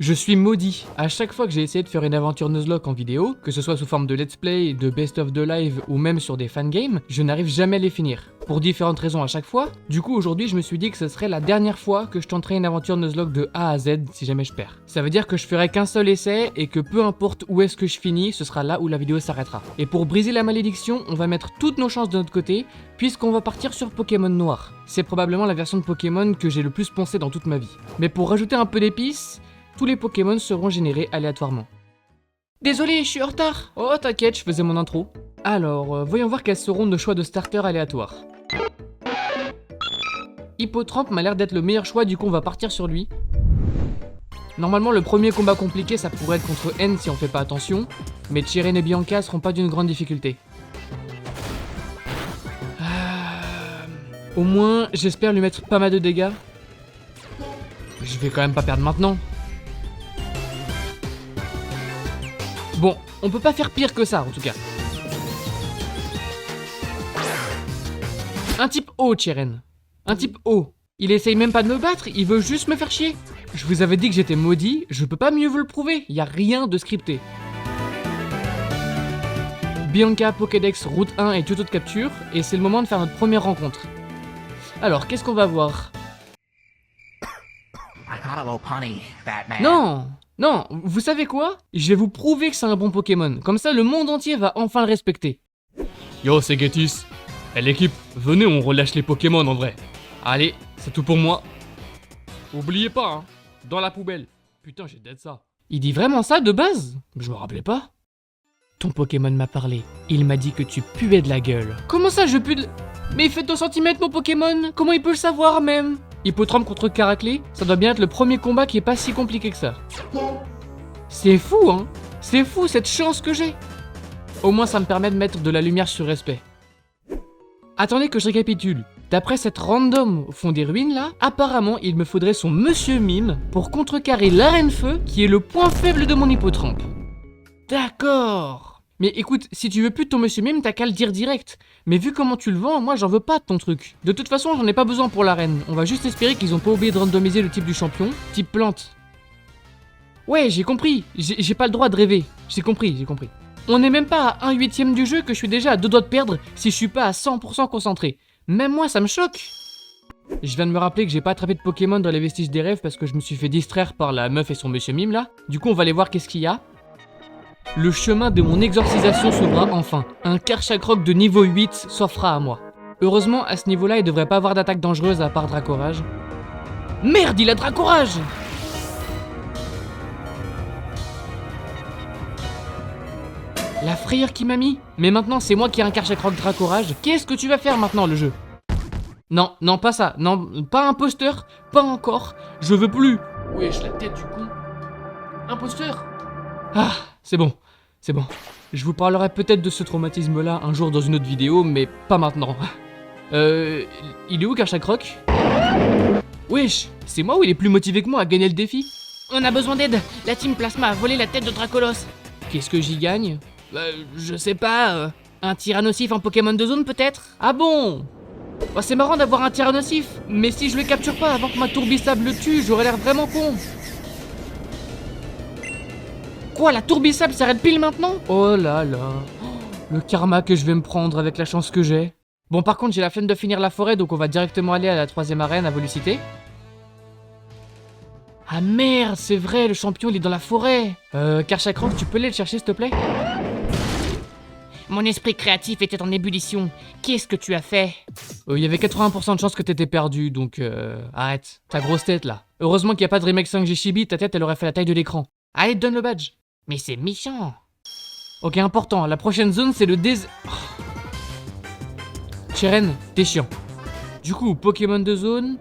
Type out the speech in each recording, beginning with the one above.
Je suis maudit. À chaque fois que j'ai essayé de faire une aventure Nuzlocke en vidéo, que ce soit sous forme de let's play, de best of the live ou même sur des fangames, je n'arrive jamais à les finir. Pour différentes raisons à chaque fois. Du coup aujourd'hui je me suis dit que ce serait la dernière fois que je tenterai une aventure Nuzlocke de A à Z si jamais je perds. Ça veut dire que je ferai qu'un seul essai et que peu importe où est-ce que je finis, ce sera là où la vidéo s'arrêtera. Et pour briser la malédiction, on va mettre toutes nos chances de notre côté, puisqu'on va partir sur Pokémon Noir. C'est probablement la version de Pokémon que j'ai le plus poncé dans toute ma vie. Mais pour rajouter un peu d'épices, tous les Pokémon seront générés aléatoirement. Désolé, je suis en retard. Oh t'inquiète, je faisais mon intro. Alors, voyons voir quels seront nos choix de starter aléatoires. Hippotrampe m'a l'air d'être le meilleur choix, du coup on va partir sur lui. Normalement le premier combat compliqué ça pourrait être contre N si on fait pas attention, mais Cheren et Bianca seront pas d'une grande difficulté. Au moins j'espère lui mettre pas mal de dégâts. Je vais quand même pas perdre maintenant. Bon, on peut pas faire pire que ça en tout cas. Un type O, Cheren. Un type O. Il essaye même pas de me battre, il veut juste me faire chier. Je vous avais dit que j'étais maudit, je peux pas mieux vous le prouver, y a rien de scripté. Bianca, Pokédex, route 1 et tuto de capture, et c'est le moment de faire notre première rencontre. Alors, qu'est-ce qu'on va voir? Non! Non, vous savez quoi? Je vais vous prouver que c'est un bon Pokémon, comme ça le monde entier va enfin le respecter. Yo, c'est Getis. Eh l'équipe, venez on relâche les Pokémon en vrai. Allez, c'est tout pour moi. Oubliez pas, hein, dans la poubelle. Putain, j'ai dead ça. Il dit vraiment ça de base? Je me rappelais pas. Ton Pokémon m'a parlé. Il m'a dit que tu puais de la gueule. Comment ça je pue de... Mais il fait 2 cm mon Pokémon. Comment il peut le savoir même? Hippotrampe contre Caraclé, ça doit bien être le premier combat qui est pas si compliqué que ça. C'est fou hein. C'est fou cette chance que j'ai. Au moins ça me permet de mettre de la lumière sur respect. Attendez que je récapitule. D'après cette random au fond des ruines là, apparemment il me faudrait son Monsieur Mime pour contrecarrer l'arène feu qui est le point faible de mon Hippotrampe. D'accord. Mais écoute, si tu veux plus de ton Monsieur Mime, t'as qu'à le dire direct. Mais vu comment tu le vends, moi j'en veux pas de ton truc. De toute façon, j'en ai pas besoin pour l'arène. On va juste espérer qu'ils ont pas oublié de randomiser le type du champion, type plante. Ouais, j'ai compris. J'ai pas le droit de rêver. J'ai compris. On n'est même pas à 1/8 du jeu que je suis déjà à 2 doigts de perdre si je suis pas à 100% concentré. Même moi, ça me choque. Je viens de me rappeler que j'ai pas attrapé de Pokémon dans les vestiges des rêves parce que je me suis fait distraire par la meuf et son Monsieur Mime là. Du coup, on va aller voir qu'est-ce qu'il y a. Le chemin de mon exorcisation s'ouvrira enfin. Un Karchakroc de niveau 8 s'offrira à moi. Heureusement, à ce niveau-là, il devrait pas avoir d'attaque dangereuse à part Dracorage. Merde, il a Dracorage! La frayeur qui m'a mis. Mais maintenant, c'est moi qui ai un Karchakroc Dracorage. Qu'est-ce que tu vas faire maintenant, le jeu? Non, non, pas ça. Non, pas imposteur. Pas encore. Je veux plus. Wesh, la tête du con. Imposteur? Ah, c'est bon. Je vous parlerai peut-être de ce traumatisme-là un jour dans une autre vidéo, mais pas maintenant. Il est où Karchakroc? Wesh, c'est moi ou il est plus motivé que moi à gagner le défi? On a besoin d'aide. La team Plasma a volé la tête de Dracolos. Qu'est-ce que j'y gagne? Je sais pas. Un Tyrannosif en Pokémon de zone peut-être? Ah bon? Oh, c'est marrant d'avoir un Tyrannosif, mais si je le capture pas avant que ma Tourbissable le tue, j'aurais l'air vraiment con. Quoi, la Tourbissable s'arrête pile maintenant? Oh là là. Le karma que je vais me prendre avec la chance que j'ai. Bon, par contre, j'ai la flemme de finir la forêt, donc on va directement aller à la 3ème arène à Volucité. Ah merde, c'est vrai, le champion il est dans la forêt. Karchakroc, tu peux aller le chercher s'il te plaît? Mon esprit créatif était en ébullition. Qu'est-ce que tu as fait? Il y avait 80% de chance que t'étais perdu, donc arrête. Ta grosse tête là. Heureusement qu'il n'y a pas de remake 5G Chibi, ta tête elle aurait fait la taille de l'écran. Allez, donne le badge. Mais c'est méchant. Ok, important, la prochaine zone c'est le Cheren, t'es chiant. Du coup, Pokémon de zone...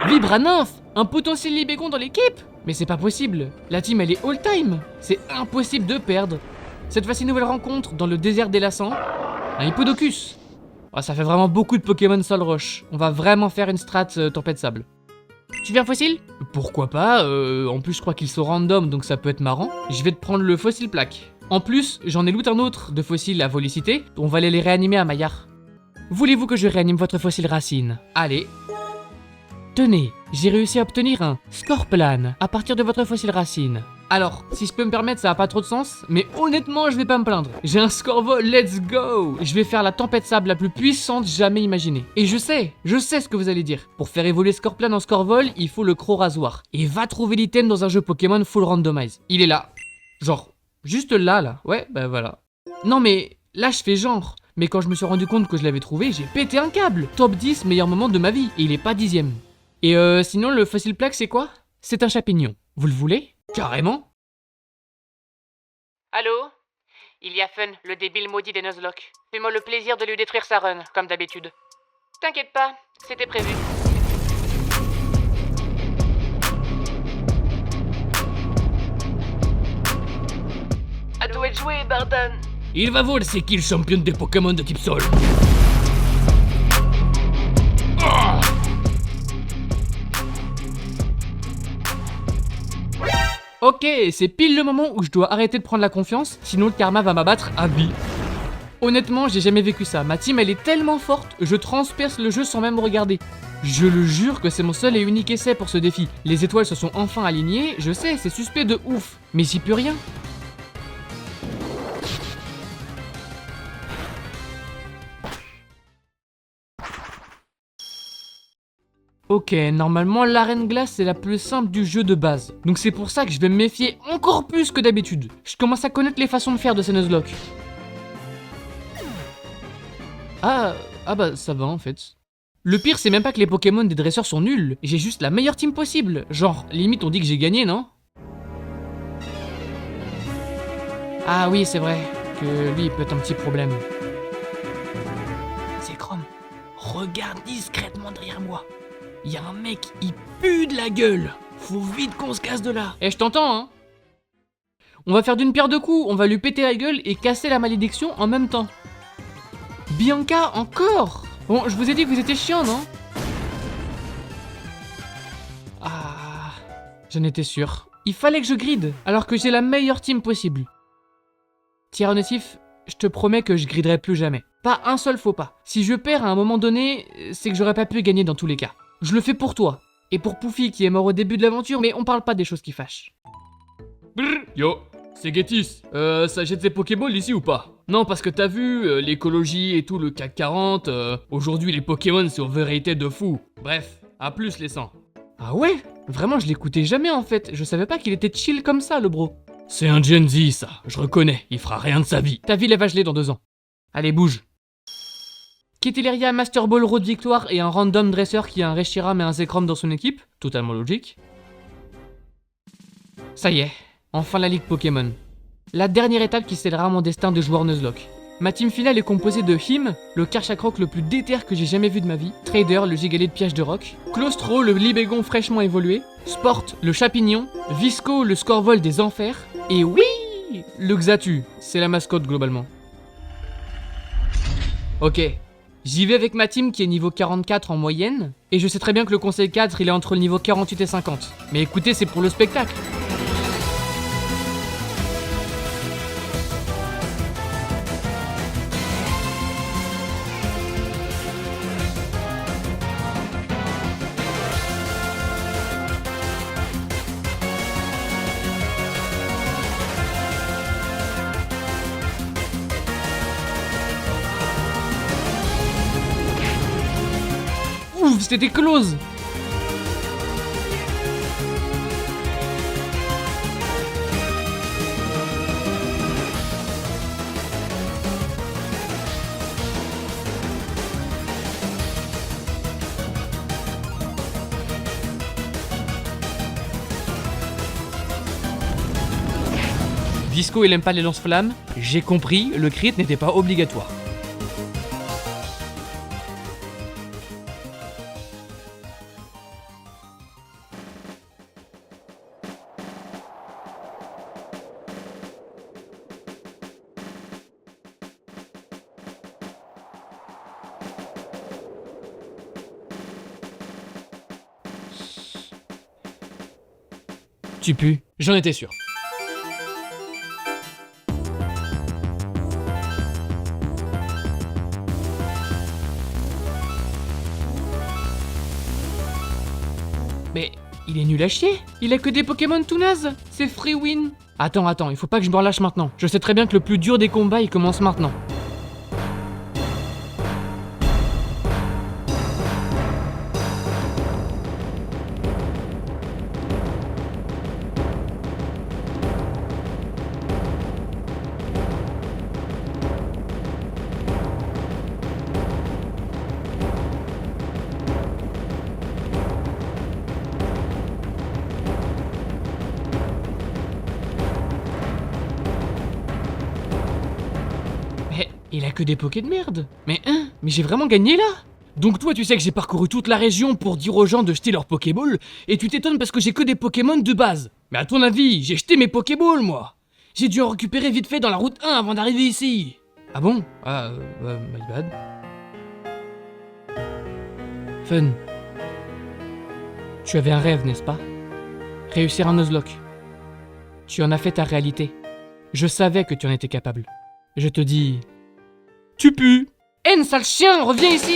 Vibranymph, un potentiel Libégon dans l'équipe. Mais c'est pas possible, la team elle est all time. C'est impossible de perdre. Cette fois-ci, nouvelle rencontre dans le désert des Lassans. Un Hippodocus. Oh, ça fait vraiment beaucoup de Pokémon Sol Roche. On va vraiment faire une strat tempête sable. Tu veux un fossile? Pourquoi pas, en plus je crois qu'ils sont random donc ça peut être marrant. Je vais te prendre le fossile plaque. En plus, j'en ai loot un autre de fossile à Volicité. On va aller les réanimer à Maillard. Voulez-vous que je réanime votre fossile racine? Allez. Tenez, j'ai réussi à obtenir un Scorplan à partir de votre fossile racine. Alors, si je peux me permettre, ça a pas trop de sens, mais honnêtement, je vais pas me plaindre. J'ai un Scorvol, let's go! Je vais faire la tempête sable la plus puissante jamais imaginée. Et je sais ce que vous allez dire. Pour faire évoluer Scorplan en Scorvol, il faut le Croc Rasoir. Et va trouver l'item dans un jeu Pokémon full randomize. Il est là. Genre, juste là. Ouais, bah voilà. Non mais, là je fais genre. Mais quand je me suis rendu compte que je l'avais trouvé, j'ai pété un câble. Top 10 meilleur moment de ma vie. Et il est pas 10ème. Et sinon, le fossil plaque, c'est quoi? C'est un champignon. Vous le voulez? Carrément. Allô? Il y a Fun, le débile maudit des Nuzlocke. Fais-moi le plaisir de lui détruire sa run, comme d'habitude. T'inquiète pas, c'était prévu. À toi de jouer, Bardan. Il va voir c'est qui le champion des Pokémon de type Sol. Ok, c'est pile le moment où je dois arrêter de prendre la confiance, sinon le karma va m'abattre à vie. Honnêtement, j'ai jamais vécu ça. Ma team, elle est tellement forte, je transperce le jeu sans même regarder. Je le jure que c'est mon seul et unique essai pour ce défi. Les étoiles se sont enfin alignées, je sais, c'est suspect de ouf, mais j'y peux rien. Ok, normalement l'arène glace c'est la plus simple du jeu de base. Donc c'est pour ça que je vais me méfier encore plus que d'habitude. Je commence à connaître les façons de faire de ces Nuzlocke. Ah bah ça va en fait. Le pire c'est même pas que les Pokémon des dresseurs sont nuls. J'ai juste la meilleure team possible. Genre, limite on dit que j'ai gagné, non? Ah oui c'est vrai, que lui il peut être un petit problème. C'est Chrome. Regarde discrètement derrière moi. Il y a un mec, il pue de la gueule. Faut vite qu'on se casse de là. Eh, je t'entends, hein. On va faire d'une pierre deux coups. On va lui péter la gueule et casser la malédiction en même temps. Bianca, encore. Bon, je vous ai dit que vous étiez chiant, non? Ah, j'en étais sûr. Il fallait que je grid, alors que j'ai la meilleure team possible. Tyrannosaurus, je te promets que je griderai plus jamais. Pas un seul faux pas. Si je perds à un moment donné, c'est que j'aurais pas pu gagner dans tous les cas. Je le fais pour toi. Et pour Poufy qui est mort au début de l'aventure, mais on parle pas des choses qui fâchent. Brrr, yo, c'est Getis. Ça jette ses Pokéballs ici ou pas? Non, parce que t'as vu, l'écologie et tout, le CAC 40, aujourd'hui les Pokémon c'est overrated de fou. Bref, à plus les 100. Ah ouais? Vraiment, je l'écoutais jamais en fait. Je savais pas qu'il était chill comme ça, le bro. C'est un Gen Z ça, je reconnais, il fera rien de sa vie. Ta ville elle va geler dans 2 ans. Allez, bouge. Kitilleria, Master Ball, Road Victoire et un random dresseur qui a un Reshiram et un Zekrom dans son équipe. Totalement logique. Ça y est, enfin la Ligue Pokémon. La dernière étape qui scellera mon destin de joueur Nuzlocke. Ma team finale est composée de Him, le Karchakroc le plus déter que j'ai jamais vu de ma vie, Trader, le gigalet de piège de roc, Claustro, le Libégon fraîchement évolué, Sport, le Chapignon, Visco, le Scorvol des enfers, et oui, le Xatu, c'est la mascotte globalement. Ok, j'y vais avec ma team qui est niveau 44 en moyenne, et je sais très bien que le conseil 4 il est entre le niveau 48 et 50. Mais écoutez, c'est pour le spectacle. Ouf, c'était close. Visco il aime pas les lance-flammes. J'ai compris, le crit n'était pas obligatoire. Tu pues, j'en étais sûr. il est nul à chier. Il a que des Pokémon tout nazes. C'est free win. Attends, il faut pas que je me relâche maintenant. Je sais très bien que le plus dur des combats, il commence maintenant. Mais il a que des Pokés de merde. Mais j'ai vraiment gagné là. Donc toi tu sais que j'ai parcouru toute la région pour dire aux gens de jeter leurs Pokéballs et tu t'étonnes parce que j'ai que des Pokémon de base. Mais à ton avis, j'ai jeté mes Pokéballs moi. J'ai dû en récupérer vite fait dans la route 1 avant d'arriver ici. Ah bon? My bad. Fun. Tu avais un rêve, n'est-ce pas? Réussir un Nuzlocke. Tu en as fait ta réalité. Je savais que tu en étais capable. Je te dis... Tu pues! Haine, sale chien, reviens ici!